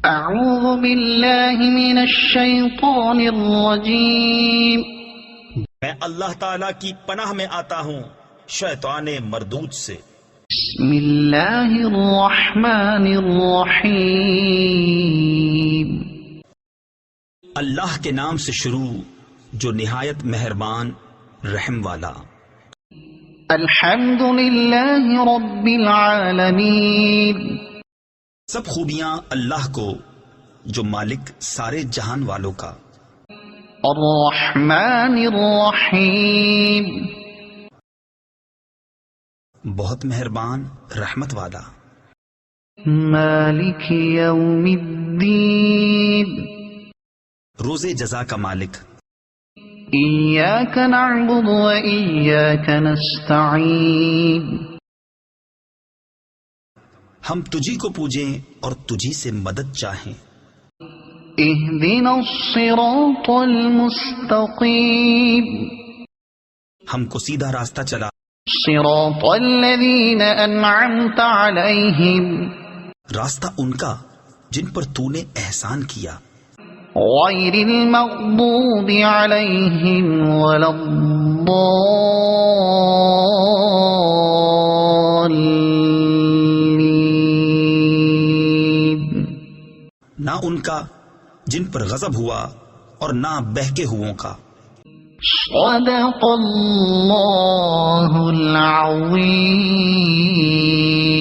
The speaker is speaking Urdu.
اعوذ باللہ من الشیطان الرجیم میں اللہ تعالیٰ کی پناہ میں آتا ہوں شیطان مردود سے۔ بسم اللہ الرحمن الرحیم اللہ کے نام سے شروع جو نہایت مہربان رحم والا۔ الحمد للہ رب العالمین سب خوبیاں اللہ کو جو مالک سارے جہان والوں کا۔ الرحمن الرحیم بہت مہربان رحمت والا۔ مالک یوم الدین روز جزا کا مالک۔ ایاک نعبد و ایاک نستعین ہم تجھی کو پوجیں اور تجھی سے مدد چاہیں۔ اہدنا الصراط المستقیم ہم کو سیدھا راستہ چلا۔ صراط الذین انعمت علیہم راستہ ان کا جن پر تو نے احسان کیا۔ غیر المغضوب علیہم ولا الضالین نہ ان کا جن پر غضب ہوا اور نہ بہکے ہووں کا۔ صدق اللہ العظیم۔